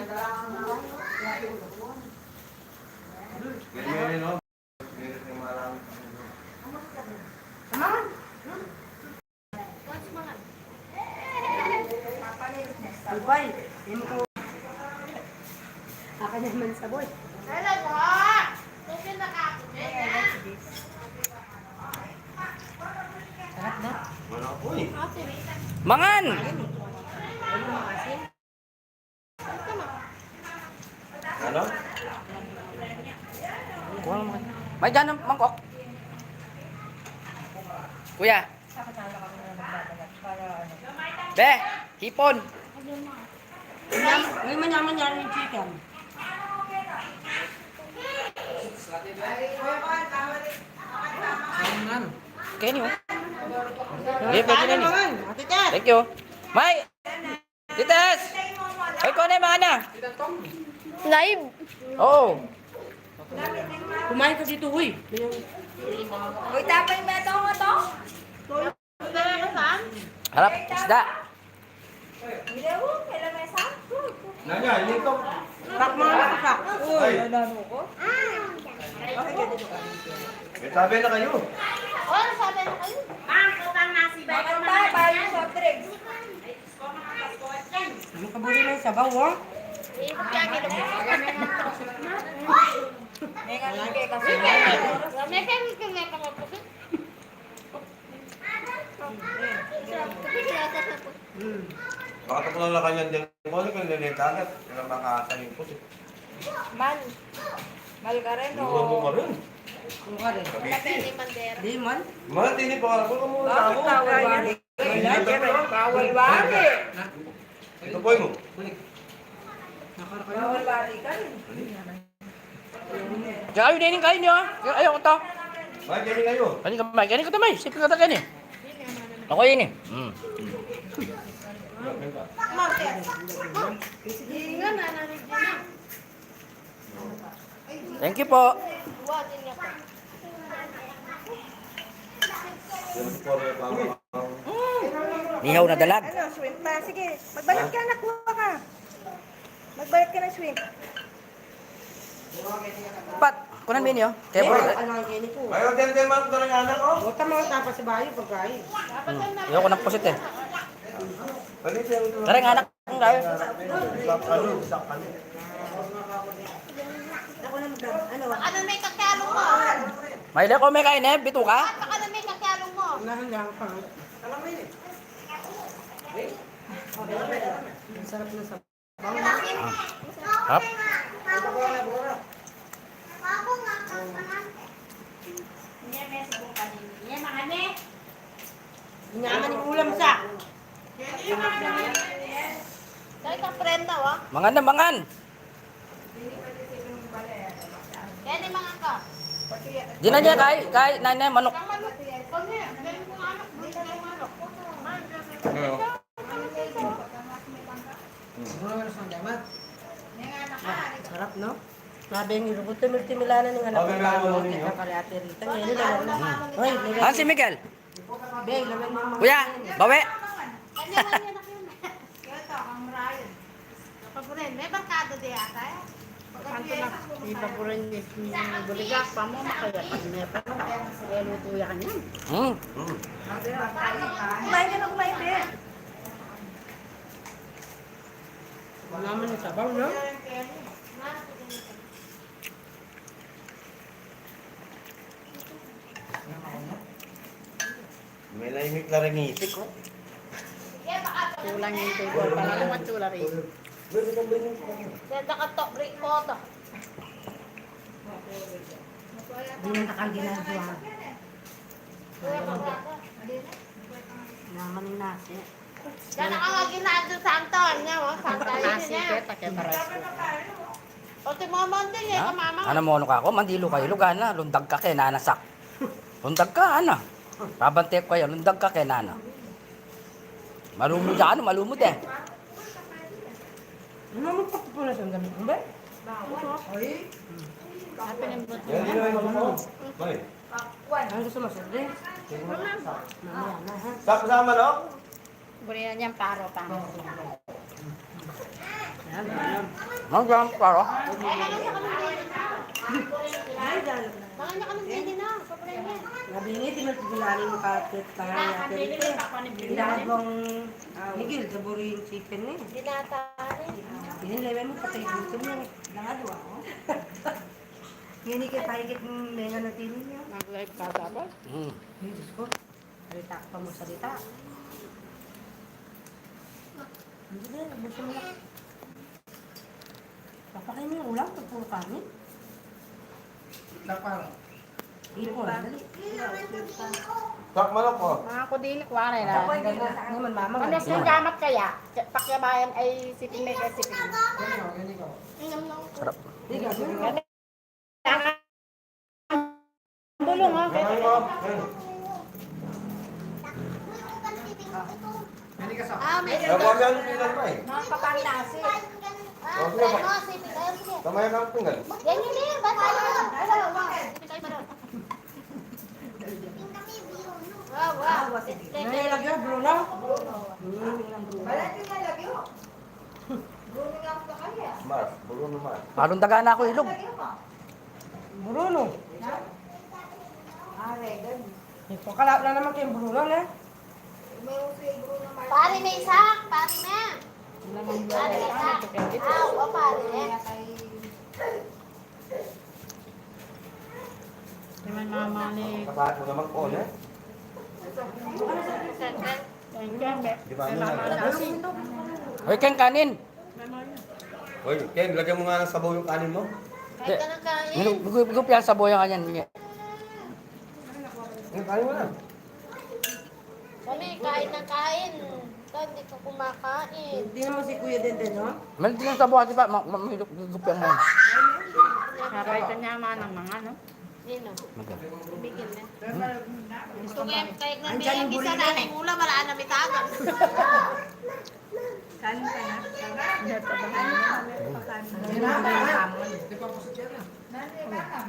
Ganyan, no? Ganyan yung marami. Albay, hindi ko. Akan naman sa boy. Hello, po! Tukin na ka. Sarap na. Wala ko eh. Mangan! Ano? Kuha mo. May dyan ng mangkok. Kuya. Be, hipon. May manyaman yan yung chicken. Kaya niyo. Hindi, pwede na niyo. Thank you. May! Tites! Ay, ko na yung mga na. Live? Oo. Kumain ka dito, huy. Uy, tapay mo ito mo to? Saan? Harap, isda. Video? Kailan may saan? Nanya, dito. Pak mga nakaka. Ay, may sabi na kayo. Oh, sabi na kayo. Ma'am, utang nasi ba? Utang ba yung soft drinks? Ano ka buli na yung sabaw, oh? Baka lang na kanyang din. Kung ano kung nilitagat, kailang makakasayin ko. Mal ka rin, Mura mo ka rin. Ano ka rin? Kabiti. Di man. Mga tini pa ka rin. Mura ka mo. Bawal bari. Ito po mo. Bawal bari ka rin. Kaya kayo dinin kayo niyo, ha? Ayaw ko to. Bakit ganyan kayo? Kanin ka tamay. Sipin ka ta kanin. Ako yun eh. Sige nga, nanarig din na. Thank you po. Buwatin niya pa. Nihaw na dalag. Ano, shrimp ba? Sige, magbalat ka na, kuha ka. Magbalat ka ng shrimp. Pat, kunan ba niyo? Kaya po. Ano ang kini ko? Mayroon din man ito ng anak ko. Huwag ka mga tapas sa bayo pagkain. Ayoko ng pusit eh. Balik siya ito. Karang anak kong kayo. Sak ano. Ako na ano, Ano may kakyalong mo? Mahilig ko may kain eh. Bito ka. Baka na may kakyalong mo? Unahan lang pa. Ang sarap na sabaw. Hap. Inyaman yung ulam sa. Dahil ka friend daw, ah. Mangan na mangan. Kaya ni mga ka. Di na niya kay nanay manok. Pag niya, ganun kong anak, di na yung anak. Sarap, no? Sabi yung ilugot, timil-timilanan ng anak Okay, ng meron tao. mo ninyo? Kita kariate rito. Ngayon lang. Hoy, Ah, si Miguel. Be, laman mo mga. Kuya, bawi. Kanya-kanya na kayo na. Ito, ang Ryan. Kapag rin, may barkada di ata, eh. Kanto na, di pa po rin yung buligak pa mo, makaya pa niya pa. Kaya lutuya ka niyan. kumain ka na, kumain ka. Wala naman yung sabaw, no? May lahimik na rin isip ko. Kulang yung table. Parang matsula rin. Ganda ka to, break ko to. Di na nakaginagawa. Naman yung nasi. Ganda ka nga ginaan sa Anton niya, oh. Santa yun Nasi, niya. kaya kaya pares ko. O, si Mama din, eh, Ha? kamama. Ano mo ka ako? Mandilo kayo. Lugan na. Lundag ka kay nanasak. Lundag ka, ano? Babante ko kayo. Lundag ka kay nana. Malumod ka, ano? Malumod eh. Ano mo pagpupulas ang gamit mo ba? Yan, di na yung mga ko. Hoy. Ang gusto mo, sir? Mamaya na, ha? Sama, no? Buriya niyang paro pa. Yan, yan. Nandiyan paro. Baka niya kami pwede na. Sobrang yan. Nabini, tinutulali mo kapit tayo natin ito. Ginagawang higil, saburi yung chicken eh. Dinataan eh. Pinilawin mo patay dito mo. Nangadwa ko. Yan ikay paikit ng lenga na tinin niya. Nag-live ka dapat? Hmm. Ay, Diyos ko. Salita pa mo salita. Hindi na, gusto mo lang. Papakain mo yung ulam, pagpuro kanin. Ipon, dali. Sak manok ko. Mga ko din, kuwari na. Ako, hindi naman mama. Ano yung gamat kaya? Pakyabayan ay sipin na kaya sipin. Sarap. Bulong ha. Kamay ko. May Huwag yan pilan pa eh. Mga papandasi. sipin kayo. Sige. Kamay ka ang pinggan. Ganyan din. Basta yun. Sipin kayo ba doon? Wow. Nalagyan, Bruno. Mars, bulo na Mars. Parang daga na ako ilog. Bruno. Pakalap na naman kay Bruno, ne? Pare may isak. Pare na. Pare may isak. Pare na. Naman mama ni... Kapahat mo naman ko, eh. Di ba ano na? Hoy, Ken, kanin. Hoy, Ken, lagyan mo nga ng sabaw yung kanin mo. Kahit ka nang kain. Gugup yan sa boyang kanyan. Yung kanin mo na. Kami, kain ng kain. Ikaw, hindi ka kumakain. Hindi naman si Kuya Denden, no? Meron din sa buhay, di ba? Gugup yan ngayon. Sabay ka niya ng mga, no? Sino? Maganda. Bigil na. Gusto ko yung kahit na Andyan yung may isa burrito. nanay mula, malaan na bitagan.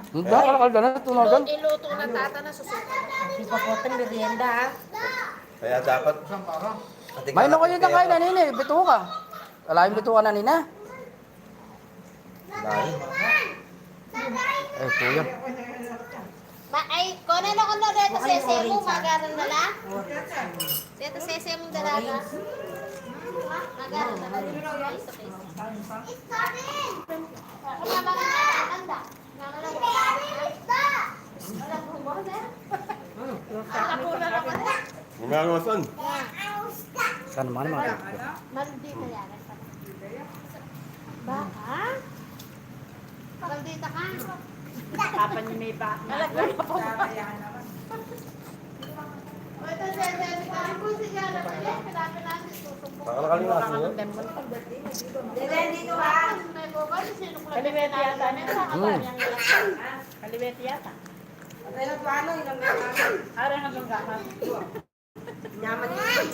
Hindi ka nakal na tunagan. Iluto ng tata na susukan. Si Papoteng merienda, ha? Kaya dapat... May no kayo na kain na nini, bituo ka. Alayin bituo ka na nina. Dahil. Eh, tuyo. Ay, kunin ako na dito sese mo, magaran na la. Dito sese mo dalaga. Magaran na la. Ako na ba nakakanda? Gumagawasan. Saan naman mga kapatid? Maldita yan. Baka? Maldita ka. Papa ni may pa. Malagay pa po. Ito sese, ko siya na pala. Kailangan natin susubok. Baka nakalimutan mo. Kaliwete yata niya. Kaliwete yata. Ara na bang gamat? Nyaman yun.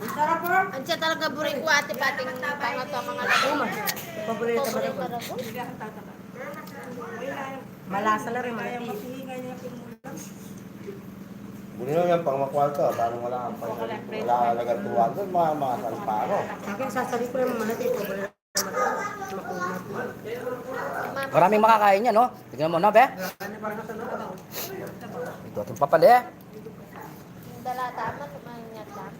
Ang sarap, bro. Ang siya talaga buring ko ate pating pangat ang mga lago. Paborito ba Pobre ito? marabo. Malasa na rin, malati. Buli na yan, pang makwarto. Parang wala kang pang... Wala alagang tuwag doon, maasan pa ako. Akin, sasabi ko yung malati. Paborito na Maraming makakain yan, no? Tignan mo na, be. Ito itong papali, eh. Yung dalata man, lumanyat lang.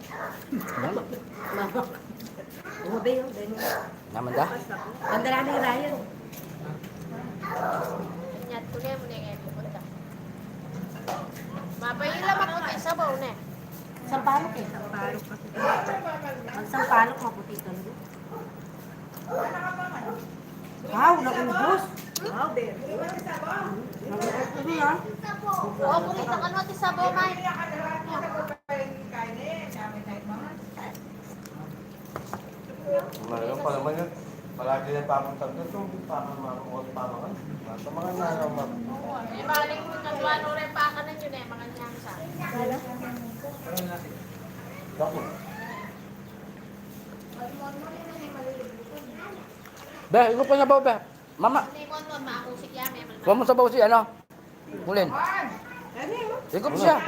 Umabe yun, ganyan. Naman da. Ang dala ni Ryan. Nyat ko na mo na ngayon pupunta. Mapahila ako kay sabaw na. Sampalok eh. Sampalok. Ang sampalok, maputi talaga. Wow, naubos. Wow, babe. Naubos ko ha. Oo, bumita ka natin sabaw, May. Mayroon pa naman yun. Palagi na papuntag doon. Kung papamangon pa naman. Sa mga nanaman. Eh, baling mo nagwano rin pa ka na yun eh, mga niyangsa. Dako. Be, ikaw pa sabaw, be. Mama, Limon mo, makusik yan. May huwag mo sabaw si ano. Kulin. Ikaw pa siya.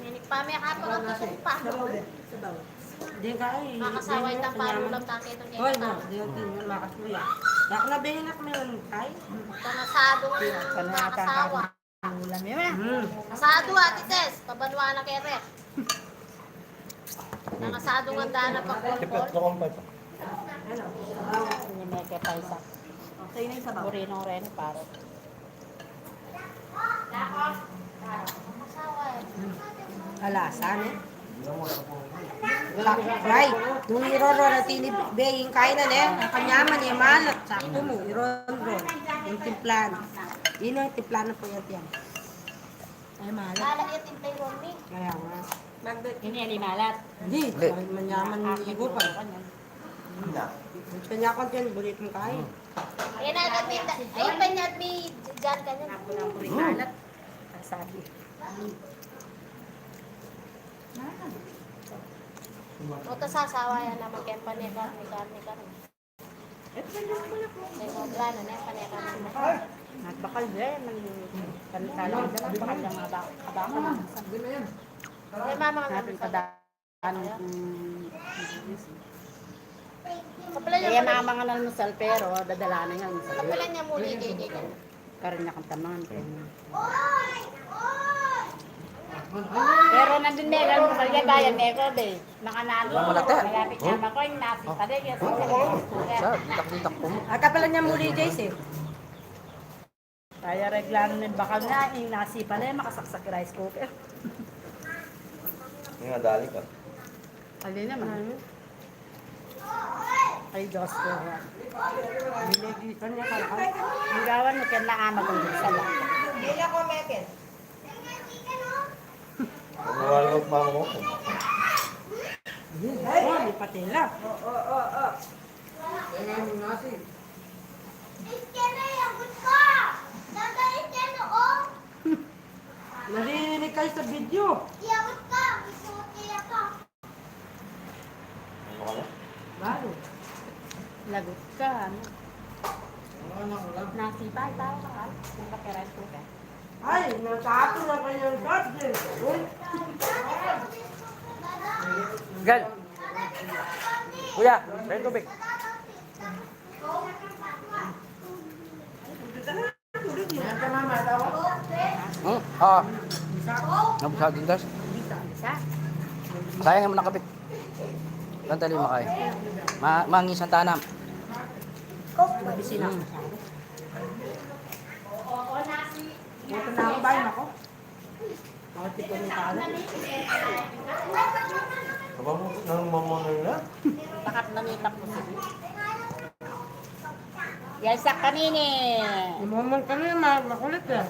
Minik pa, may kapag ang tusok pa. Di ka ay. Makasaway tang palulam ta kito niya. Hoy, no, di yung tingin makas mo yan. Yak na bingin ako may tay. Panasado nga makasawa. Ulam yun. Kasado ati Tess, pabanwa na kere. Nakasado nga dana pa Sipit kolkol. ko kong pa. Hindi may kaya paisa. Sa'yo na yung sabaw. Burino rin para. Masawa eh. Alasan eh. Right. Nung iroro na tinibiging kainan eh. Ang kanyaman eh, malat. Sakto mo, iroro. Yung timplahan. Yun ang timplahan po yan. Ay, malat. Lala yung tintay Romy. Kaya nga. Ini yan malat. Hindi, manyaman yung igo pa. Na. Kanya ko dyan, bulit mo kain. Ayan na agad may, ayun pa niya may dyan ka niya. Ako lang puri malat. Sabi. O ta sasawa yan naman kaya paneka ni karne karne. Ay mo plano na paneka na. Nagbakal din. Kanitalang din. Nagbakal lang abako na. Ay mama ka Natin natin kadaan. Kapalan Kaya niya mga mga almusal pero dadala na yan. kapalan niya muli kay. Karoon niya kang tamangan. Pero nandun may almusal niya bayan neko be. Makanalo. Malate. Malapit niya ako yung nasi pa rin. Sa, ditak-ditak po mo. Akapalan niya muli, Jace eh. Kaya reglano ng bakal na yung nasi pa rin makasaksak rice cooker. Yung nga dali ka. Alin naman. Ay Diyos ko. Binigitan niya kalakal. Ang gawan mo kaya naamag ang sa lang. Mawalag pa mo. Oh, may patela. Narinig kayo sa video. Ano ka na? Bago. Lagot ka. Ano? Nasi pa. Itaw ka. Yung pa rice cooker. Ay, natapo na kanyang garden. Uy, Gal. Kuya, may tubig. yan ka mama, tawa. Oo. Nabusag din das. Isa. Sayang mo nakapit. Tantali mo kayo. Mangis ang tanam. Mabisi na. Ito na ako, bayan ako. Ako tipo ng talo. Aba mo, nang mamonoy na? Takap na may tapos. Yan sa kanini. Umamon ka na yung makulit eh.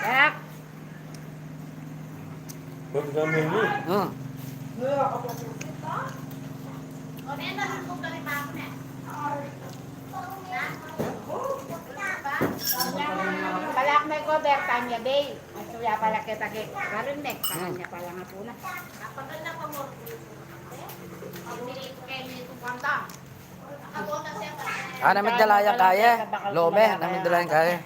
Yak. Pwede kami yun. Palak may cover kanya bay. At suya pala kita kay Karinek. Kanya pala nga po na. Namig dalaya kaya. Lome, namig dalaya kaya.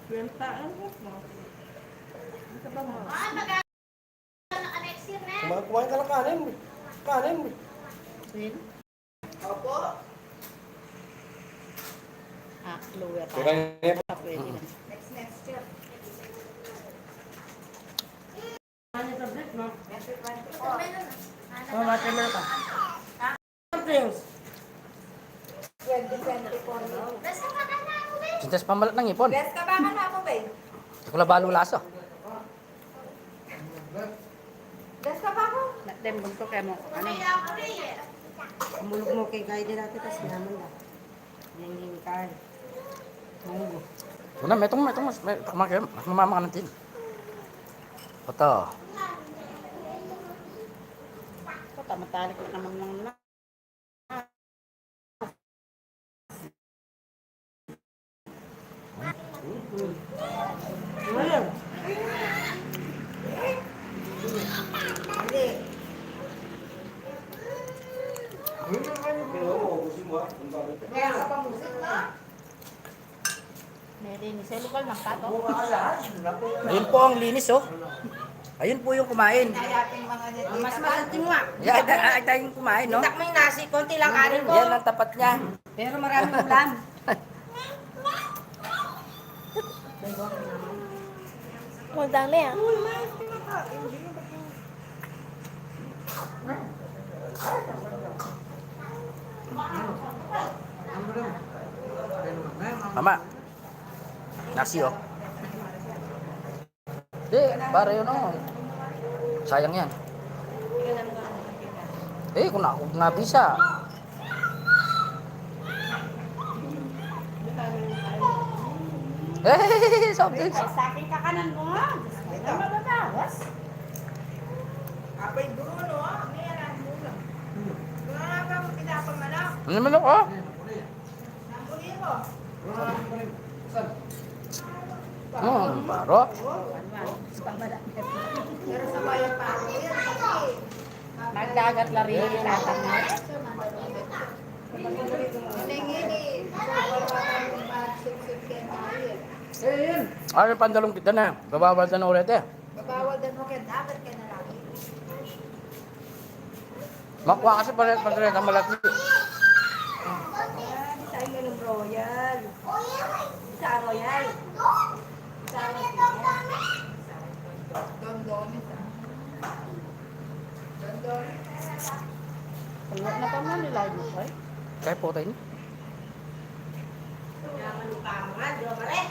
Kwenta, Kumain ka ng kanin. Kanin. Ah, luya pa. Pero yun, Pwede na. ano sa break, no? Oh, mati na ka. Drinks. Sintas pamalat ng ipon. Ako na balo laso. Natembon ko kaya mo. Ano? Umulog mo kay guide natin, tapos naman na. Yan yung kain. Munggo. Una, metong, mamama ka ng tin. Ito. Tamatalik ko naman ng na. Ngayon. Meron Sa lokal ng pato. Ayun po ang linis, oh. Ayun po yung kumain. Mas masanting nga. Yan, ay tayong kumain, no? Itak mo yung nasi, konti lang kanin ko. Yan ang tapat niya. Pero maraming ulam. Ang dami ah. Mama. Nasi, oh. Di, para yun, oh. Sayang yan. Kung ako nga bisa. Soft drinks. Sa akin kakanan mo nga. Ito. Mababawas. Ano naman ako? Baro. Magdagat la rin. Latang na. Ano yung pandalong kita na? Babawal na ulit eh. Babawal din mo kaya dapat ka na lang. Makuha kasi paret ang malaki. Sa inyo ng royal. Sa royal. Sa Pagod na pa mo nila mo ko. Kaya po tayo. Yaman yung pamangan, di ba pare?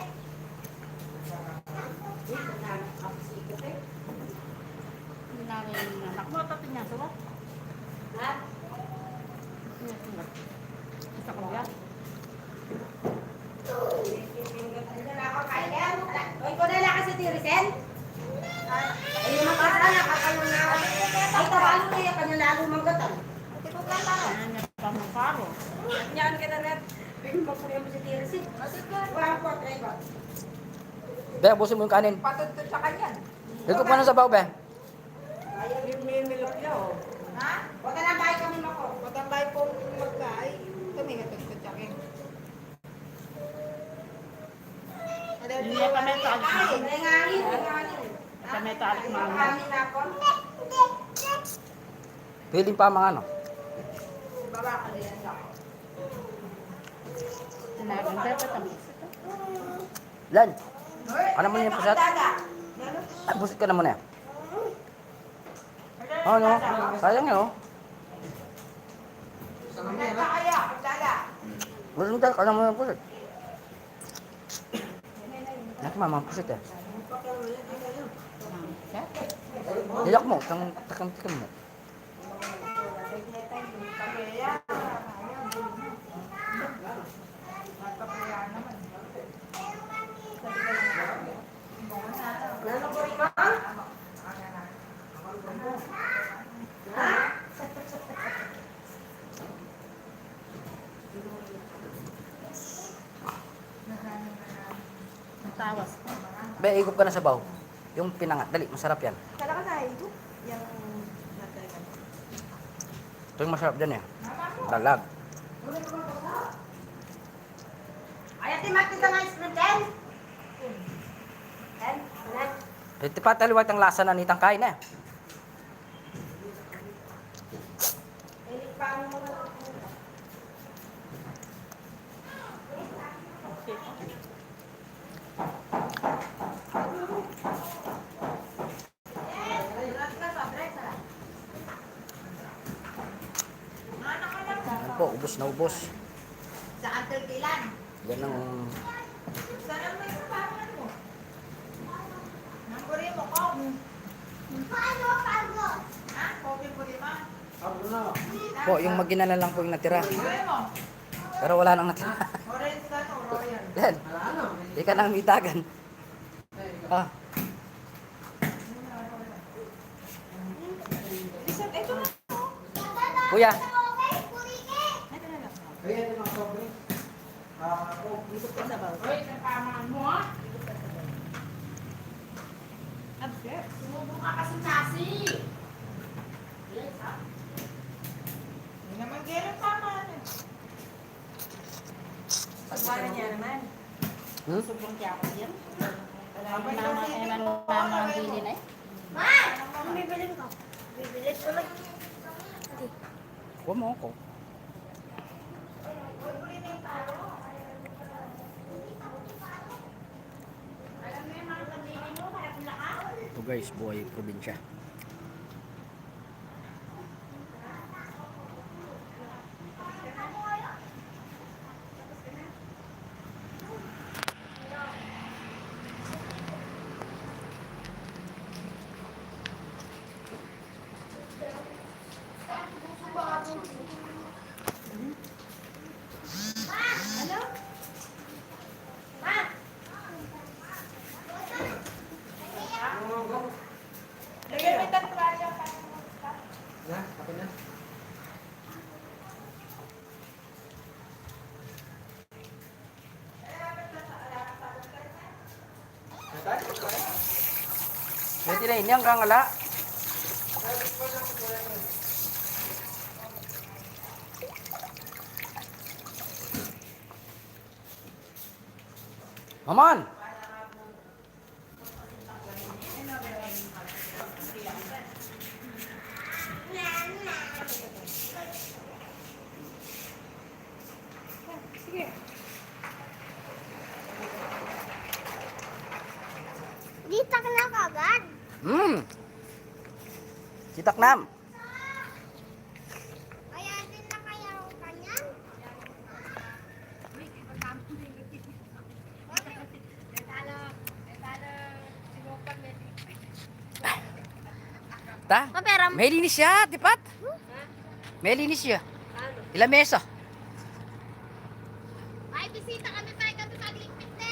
Namin anak mo tapos niya sa Ha? Isa ko yan. Oy, ko na lang kasi Tirisen. Ay, makasala na kakalo na. Ay, tawalo niya kanya lalo manggatan. Ano niya pa mo paro. Yan ka na net. Papunin mo si Tirisen. Wala po, try ko. Be, abusin mo yung kanin. Patutut sa kanya. Ito pa na sa baw, be. Ayaw yung may milok niya, oh. Ha? Huwag ka na bahay kami mako. Huwag ka bahay po magkaay. Kami nga tutut sa akin. Hindi pa may taal. Ay, ngangin, ngangin. Pa may taal mama. Ngangin na ako. Piling pa mga ano. Baba ka na yan ako. Sinabi sa tamis. Lan, ano mo yung pusat? Daga. Ay, busit ka na muna. Ano? Sayang yun, oh. Daga kaya, daga. Busit ka, ano mo yung pusit? Nak mama pusit eh. Iyak mo, takang mo. Tawas. Be, igop ka na sa baw. Yung pinangat, dali, masarap yan. Kala ka na, ito. Yung natalaga. Ito yung masarap dyan eh. Dalag. Ay, ati mati sa ice cream, Ken. Ken, anak. Ito pa taliwat ang lasa na nitang kain eh. Ilik pa mo. Yan po, ubos na ubos. Sa Uncle Kilan. Yan ang... Sana mo yung paman mo. Nangguri mo ko. Paano? Ha? Kopi po di ba? Po, yung maginala lang po yung natira. Guri mo. Pero wala nang natira. Orange ka to, royal. Yan. Di ka nang mitagan. Ah, Ito na. kuya. Dito ko sa baw. Oy, pamaan mo ah. Absent. Sumubong ka kasi nasi. Hindi naman gano'n tama. Pagwala niya naman. Sobrang kaya ako yan. Nama ang bili na eh. Huwag mo ako. Ito guys, buhay probinsya. Pwede na ini ang kangala. Maman! Dito ka na kagad. Sitaknam. Kaya din na kaya ako kanyan. Ta? Maperam. May linis siya, tipat? May linis siya. Ilang mesa? Ay, bisita kami tayo kami sa ligpit na.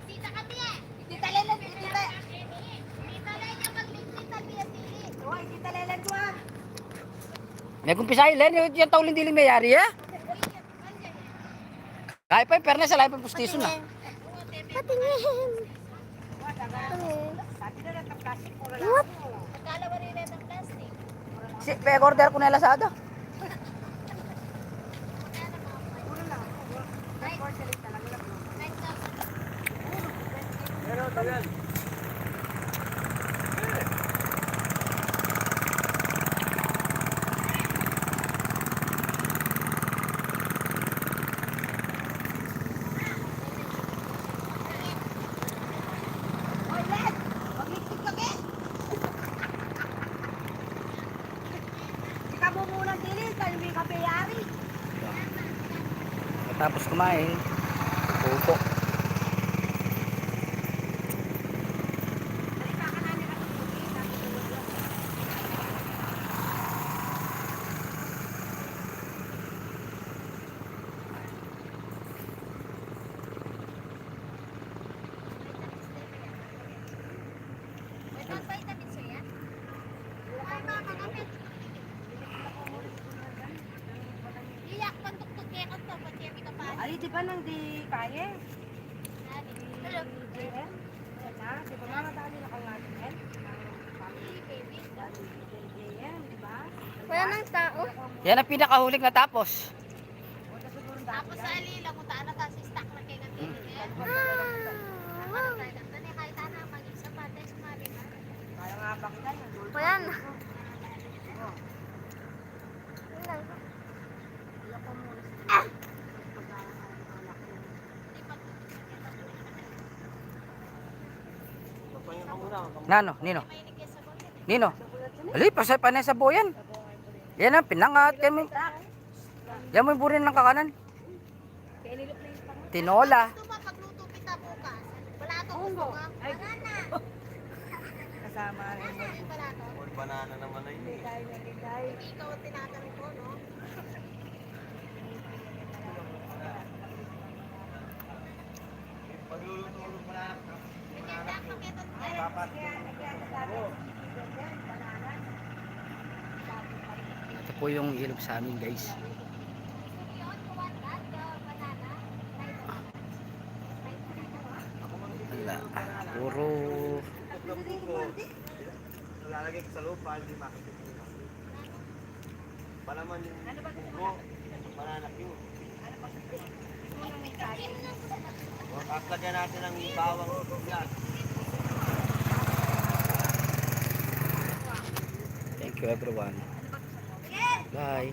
Bisita kami eh. Tita Lelan, bisita. Tita Lelan, magligpit na biya sili. Hoy, Tita Lelan ko ah. May kumpisa ilan, yung taulin diling mayari ha? Kaya pa yung perna sa lahat ng pustiso na. Patingin. What? Akala ba rin ng plastic? Order ko na lasada. Ikaw mo muna dilis, tayo may kapayari. Tapos kumain, pupo. May pag-vitamin siya? Ay, mama, kapit. Iyak, pantuktok kaya ka to. Pati yung ito pa. Ay, di ba nang di kaya? Hello. JM? Di ba mamatali na kang natin yan? Baby. JM, di ba? Wala nang tao. Yan ang pinakahuling natapos. Tapos sa alila, kung taan na tayo stock na kayo ng baby. Ano tayo lang tani, kahit ana, mag-isa pa tayo sumali na. Kaya nga ba kita yan? Wala na. Nano, Nino? Nino? Ali, pasay pa na sa boyan. Yan ang pinangat. Yan mo yung burin ng kakanan. Tinola. Ito ba pagluto kita bukas? Wala ito gusto ka? Banana. Kasama rin. Ano yung wala ito? Banana naman na yun eh. Hindi ikaw ang tinatanong ko, no? Pagluluto mo na. Maganda ang paketong Ito po yung ilog sa amin guys. Wala. Puro Lalagay ko sa lupa, hindi makikita. Palaman yung buko, mananak yun. Lagyan natin ng bawang yan. Thank you everyone. Bye.